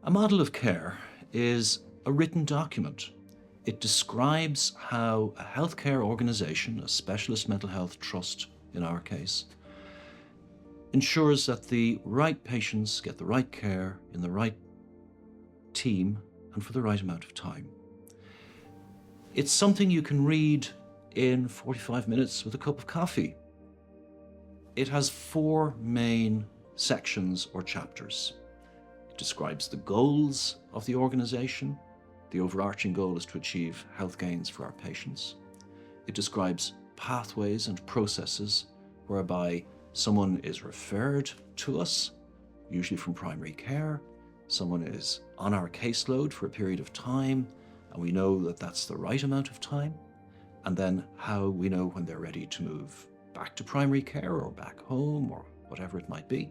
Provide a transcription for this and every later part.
A model of care is a written document. It describes how a healthcare organisation, a specialist mental health trust in our case, ensures that the right patients get the right care in the right team and for the right amount of time. It's something you can read in 45 minutes with a cup of coffee. It has 4 main sections or chapters. It describes the goals of the organisation. The overarching goal is to achieve health gains for our patients. It describes pathways and processes whereby someone is referred to us, usually from primary care. Someone is on our caseload for a period of time, and we know that that's the right amount of time. And then how we know when they're ready to move back to primary care or back home or whatever it might be.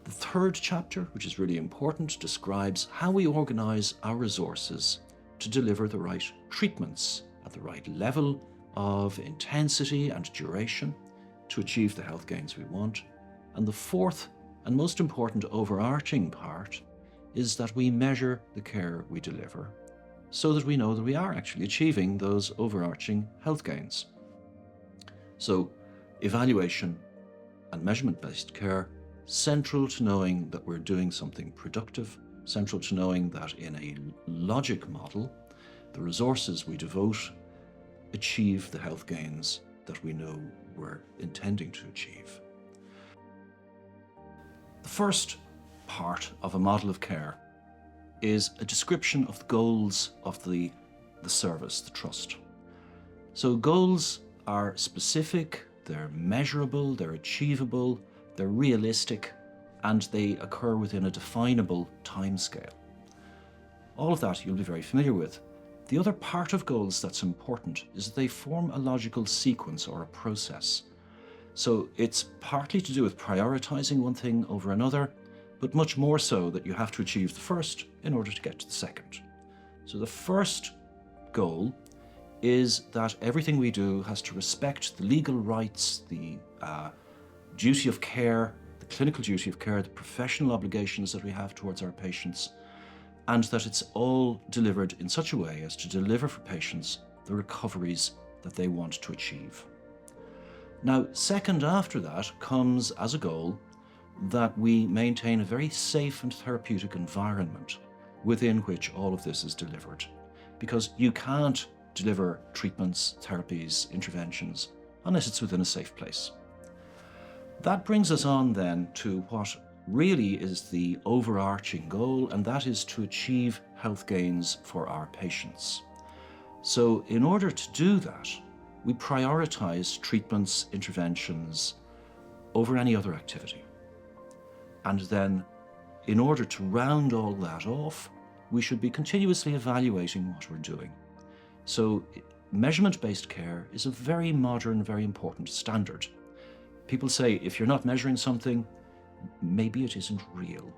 The third chapter, which is really important, describes how we organise our resources to deliver the right treatments at the right level of intensity and duration to achieve the health gains we want. And the fourth and most important overarching part is that we measure the care we deliver so that we know that we are actually achieving those overarching health gains. So, evaluation and measurement-based care, central to knowing that we're doing something productive, central to knowing that in a logic model, the resources we devote achieve the health gains that we know we're intending to achieve. The first part of a model of care is a description of the goals of the service, the trust. So goals are specific, they're measurable, they're achievable, they're realistic, and they occur within a definable timescale. All of that you'll be very familiar with. The other part of goals that's important is that they form a logical sequence or a process. So it's partly to do with prioritizing one thing over another, but much more so that you have to achieve the first in order to get to the second. So the first goal is that everything we do has to respect the legal rights, the duty of care, the clinical duty of care, the professional obligations that we have towards our patients, and that it's all delivered in such a way as to deliver for patients the recoveries that they want to achieve. Now, second after that comes as a goal that we maintain a very safe and therapeutic environment within which all of this is delivered. Because you can't deliver treatments, therapies, interventions unless it's within a safe place. That brings us on then to what really is the overarching goal, and that is to achieve health gains for our patients. So in order to do that, we prioritize treatments, interventions over any other activity. And then, in order to round all that off, we should be continuously evaluating what we're doing. So measurement-based care is a very modern, very important standard. People say, if you're not measuring something, maybe it isn't real.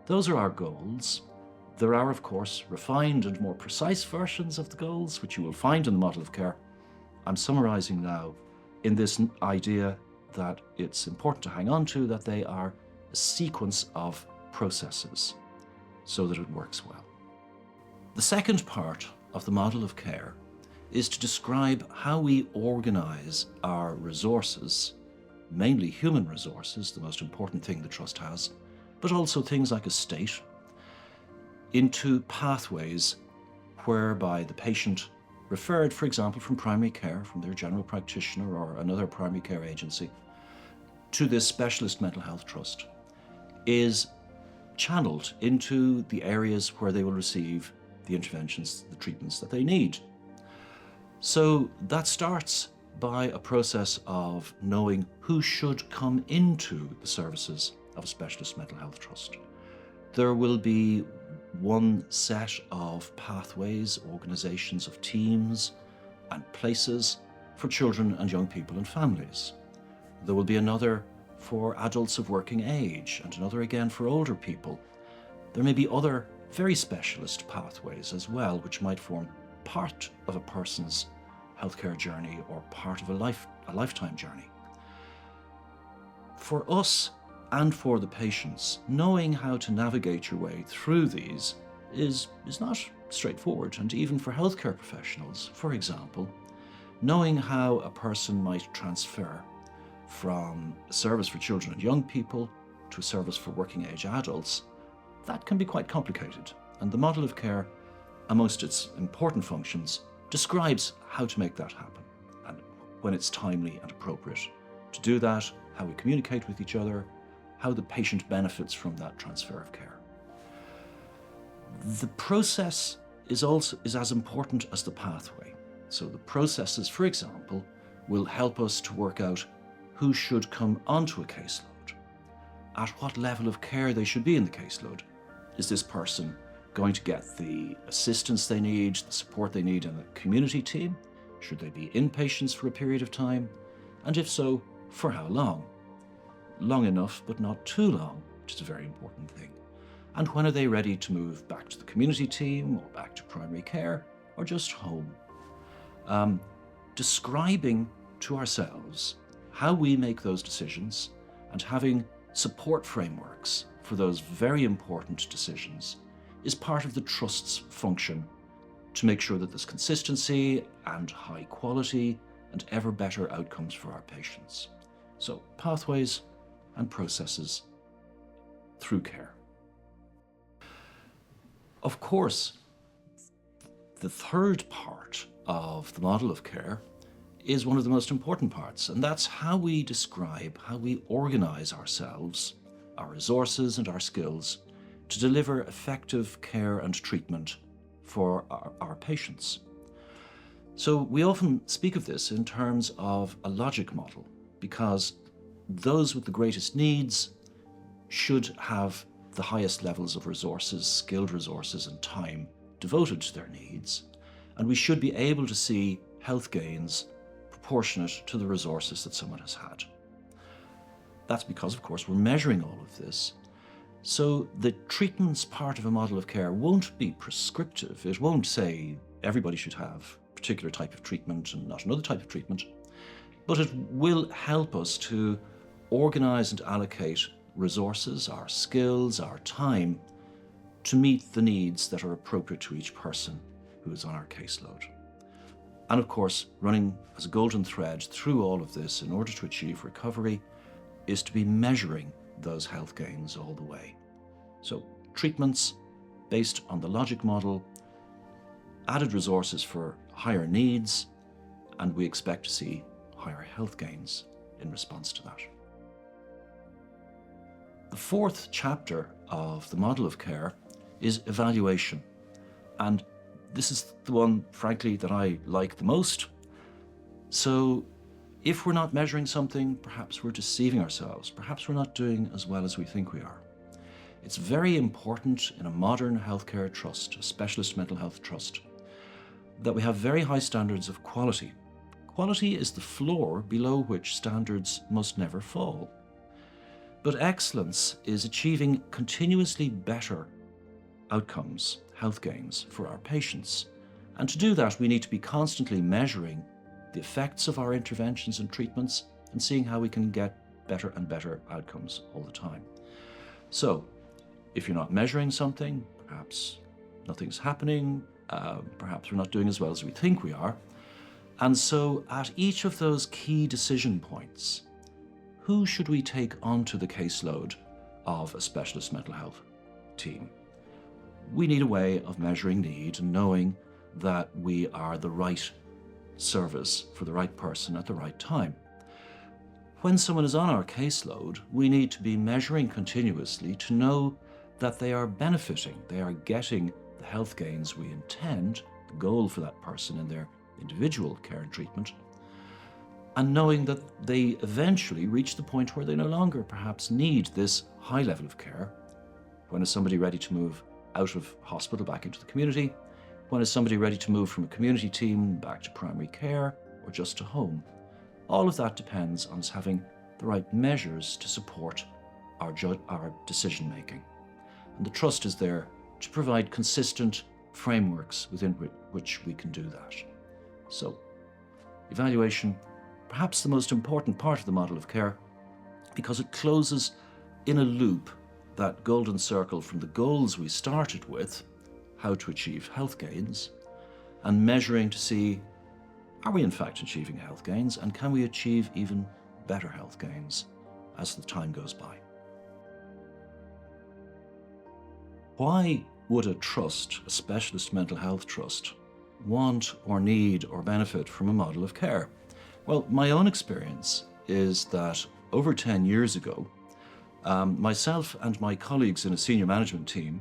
Those are our goals. There are, of course, refined and more precise versions of the goals, which you will find in the model of care. I'm summarizing now in this idea that it's important to hang on to, that they are a sequence of processes so that it works well. The second part of the model of care is to describe how we organize our resources, mainly human resources, the most important thing the trust has, but also things like estate, into pathways whereby the patient referred, for example, from primary care, from their general practitioner or another primary care agency, to this specialist mental health trust, is channeled into the areas where they will receive the interventions, the treatments that they need. So that starts by a process of knowing who should come into the services of a specialist mental health trust. There will be one set of pathways, organizations of teams and places for children and young people and families. There will be another for adults of working age and another again for older people. There may be other very specialist pathways as well, which might form part of a person's healthcare journey or part of a lifetime journey. For us and for the patients, knowing how to navigate your way through these is not straightforward. And even for healthcare professionals, for example, knowing how a person might transfer from a service for children and young people to a service for working age adults, that can be quite complicated. And the model of care, amongst its important functions, describes how to make that happen and when it's timely and appropriate to do that, how we communicate with each other, how the patient benefits from that transfer of care. The process is as important as the pathway. So the processes, for example, will help us to work out who should come onto a caseload, at what level of care they should be in the caseload. Is this person going to get the assistance they need, the support they need in the community team? Should they be inpatients for a period of time? And if so, for how long? Long enough, but not too long, which is a very important thing. And when are they ready to move back to the community team, or back to primary care, or just home? Describing to ourselves how we make those decisions and having support frameworks for those very important decisions is part of the trust's function to make sure that there's consistency and high quality and ever better outcomes for our patients. So pathways and processes through care. Of course, the third part of the model of care is one of the most important parts, and that's how we describe, how we organize ourselves, our resources and our skills to deliver effective care and treatment for our patients. So we often speak of this in terms of a logic model, because those with the greatest needs should have the highest levels of resources, skilled resources and time devoted to their needs, and we should be able to see health gains proportionate to the resources that someone has had. That's because, of course, we're measuring all of this. So the treatments part of a model of care won't be prescriptive. It won't say everybody should have a particular type of treatment and not another type of treatment, but it will help us to organize and allocate resources, our skills, our time, to meet the needs that are appropriate to each person who is on our caseload. And of course, running as a golden thread through all of this in order to achieve recovery is to be measuring those health gains all the way. So treatments based on the logic model, added resources for higher needs, and we expect to see higher health gains in response to that. The fourth chapter of the model of care is evaluation. And this is the one, frankly, that I like the most. So if we're not measuring something, perhaps we're deceiving ourselves. Perhaps we're not doing as well as we think we are. It's very important in a modern healthcare trust, a specialist mental health trust, that we have very high standards of quality. Quality is the floor below which standards must never fall. But excellence is achieving continuously better outcomes, health gains for our patients. And to do that, we need to be constantly measuring the effects of our interventions and treatments and seeing how we can get better and better outcomes all the time. So, if you're not measuring something, perhaps nothing's happening, perhaps we're not doing as well as we think we are. And so at each of those key decision points, who should we take onto the caseload of a specialist mental health team? We need a way of measuring need and knowing that we are the right service for the right person at the right time. When someone is on our caseload, we need to be measuring continuously to know that they are benefiting, they are getting the health gains we intend, the goal for that person in their individual care and treatment, and knowing that they eventually reach the point where they no longer perhaps need this high level of care. When is somebody ready to move out of hospital back into the community? When is somebody ready to move from a community team back to primary care or just to home? All of that depends on us having the right measures to support our decision making. And the trust is there to provide consistent frameworks within which we can do that. So, evaluation, perhaps the most important part of the model of care, because it closes in a loop that golden circle from the goals we started with, how to achieve health gains, and measuring to see, are we in fact achieving health gains, and can we achieve even better health gains as the time goes by? Why would a trust, a specialist mental health trust, want or need or benefit from a model of care? Well, my own experience is that over 10 years ago, myself and my colleagues in a senior management team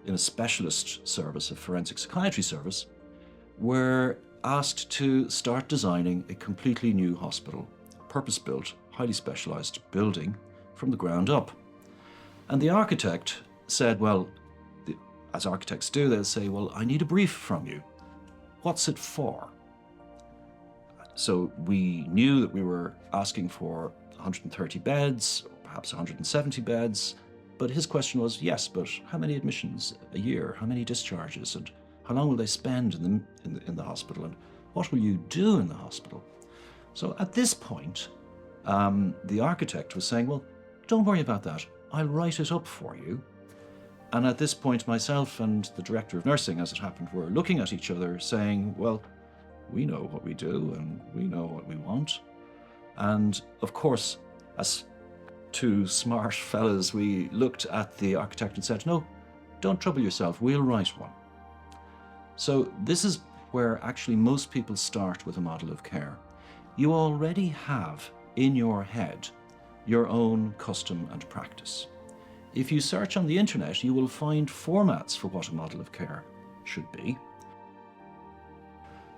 in a specialist service, a forensic psychiatry service, were asked to start designing a completely new hospital, purpose-built, highly specialized building from the ground up. And the architect said, well, as architects do, they'll say, well, I need a brief from you. What's it for? So we knew that we were asking for 130 beds, or perhaps 170 beds, but his question was, yes, but how many admissions a year? How many discharges? And how long will they spend in the hospital? And what will you do in the hospital? So at this point, the architect was saying, well, don't worry about that. I'll write it up for you. And at this point, myself and the director of nursing, as it happened, were looking at each other saying, well, we know what we do and we know what we want. And of course, as two smart fellas, we looked at the architect and said, no, don't trouble yourself, we'll write one. So this is where actually most people start with a model of care. You already have in your head your own custom and practice. If you search on the internet, you will find formats for what a model of care should be.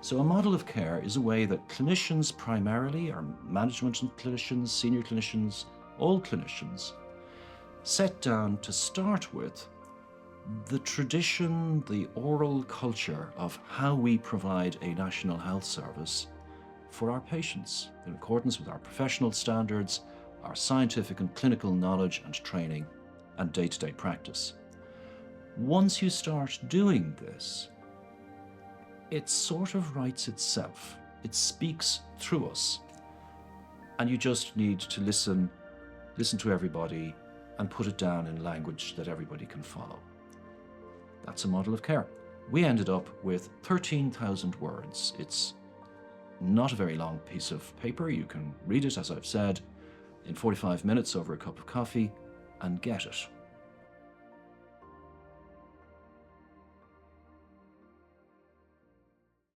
So a model of care is a way that clinicians primarily, or management clinicians, senior clinicians, all clinicians, set down to start with the tradition, the oral culture of how we provide a national health service for our patients in accordance with our professional standards, our scientific and clinical knowledge and training, and day-to-day practice. Once you start doing this, it sort of writes itself. It speaks through us. And you just need to listen to everybody and put it down in language that everybody can follow. That's a model of care. We ended up with 13,000 words. It's not a very long piece of paper. You can read it, as I've said, in 45 minutes over a cup of coffee and get it.